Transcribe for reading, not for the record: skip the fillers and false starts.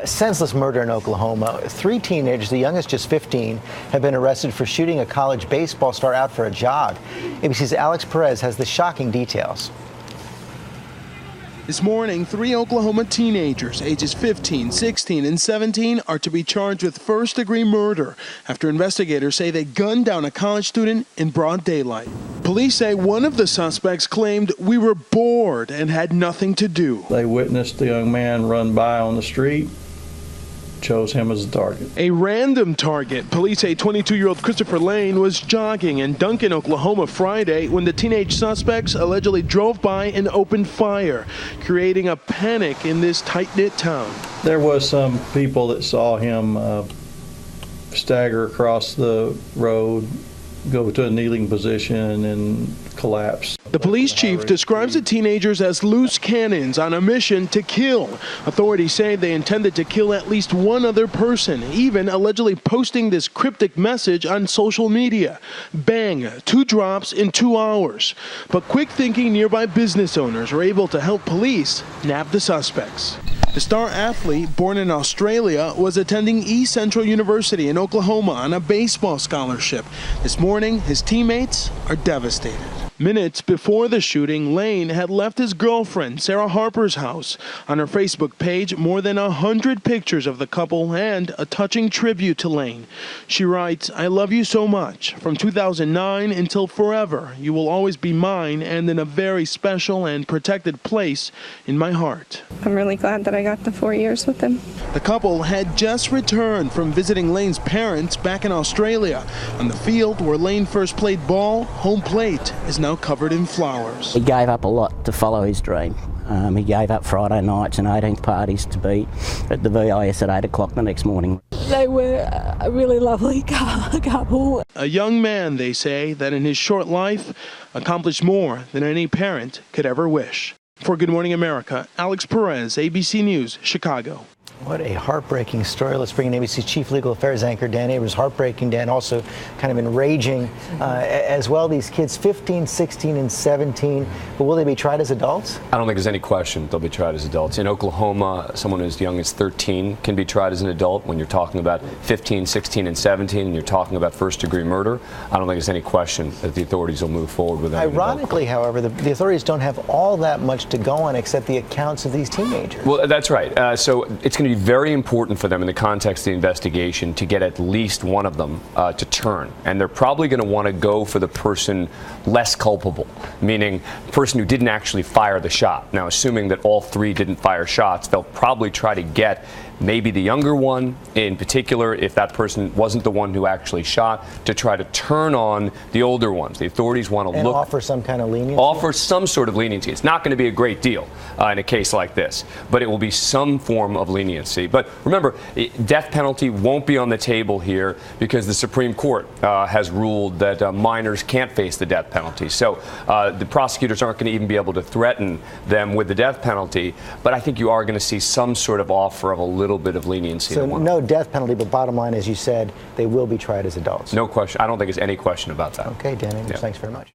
Senseless murder in Oklahoma. 3 teenagers, the youngest just 15, have been arrested for shooting a college baseball star out for a jog. ABC's Alex Perez has the shocking details. This morning, 3 Oklahoma teenagers, ages 15, 16, and 17, are to be charged with first-degree murder after investigators say they gunned down a college student in broad daylight. Police say one of the suspects claimed, "We were bored and had nothing to do." They witnessed the young man run by on the street, chose him as a target. A random target. Police say 22-year-old Christopher Lane was jogging in Duncan, Oklahoma Friday when the teenage suspects allegedly drove by and opened fire, creating a panic in this tight-knit town. There was some people that saw him stagger across the road, go to a kneeling position and collapse. The police chief describes the teenagers as loose cannons on a mission to kill. Authorities say they intended to kill at least one other person, even allegedly posting this cryptic message on social media. Bang, 2 drops in 2 hours. But quick-thinking nearby business owners were able to help police nab the suspects. The star athlete, born in Australia, was attending East Central University in Oklahoma on a baseball scholarship. This morning, his teammates are devastated. Minutes before the shooting, Lane had left his girlfriend, Sarah Harper's house. On her Facebook page, more than 100 pictures of the couple and a touching tribute to Lane. She writes, "I love you so much. From 2009 until forever, you will always be mine and in a very special and protected place in my heart." I'm really glad that I got the 4 years with him. The couple had just returned from visiting Lane's parents back in Australia. On the field where Lane first played ball, home plate is now covered in flowers. He gave up a lot to follow his dream. He gave up Friday nights and 18th parties to be at the VIS at 8 o'clock the next morning. They were a really lovely couple. A young man, they say, that in his short life accomplished more than any parent could ever wish. For Good Morning America, Alex Perez, ABC News, Chicago. What a heartbreaking story. Let's bring in ABC's Chief Legal Affairs anchor, Dan Abrams. Heartbreaking, Dan, also kind of enraging as well. These kids, 15, 16, and 17. But will they be tried as adults? I don't think there's any question they'll be tried as adults. In Oklahoma, someone as young as 13 can be tried as an adult. When you're talking about 15, 16, and 17, and you're talking about first-degree murder, I don't think there's any question that the authorities will move forward with that. Ironically, however, the authorities don't have all that much to go on except the accounts of these teenagers. Well, that's right. So it's going to be very important for them in the context of the investigation to get at least one of them to turn. And they're probably going to want to go for the person less culpable, meaning the person who didn't actually fire the shot. Now, assuming that all 3 didn't fire shots, they'll probably try to get maybe the younger one in particular, if that person wasn't the one who actually shot, to try to turn on the older ones. The authorities want to look, offer some kind of leniency? Offer some sort of leniency. It's not going to be a great deal in a case like this, but it will be some form of leniency. But remember, death penalty won't be on the table here because the Supreme Court has ruled that minors can't face the death penalty. So the prosecutors aren't going to even be able to threaten them with the death penalty, but I think you are going to see some sort of offer of a little bit of leniency. So no death penalty, but bottom line, as you said, they will be tried as adults. No question. I don't think there's any question about that. Okay, Dan Abrams, thanks very much.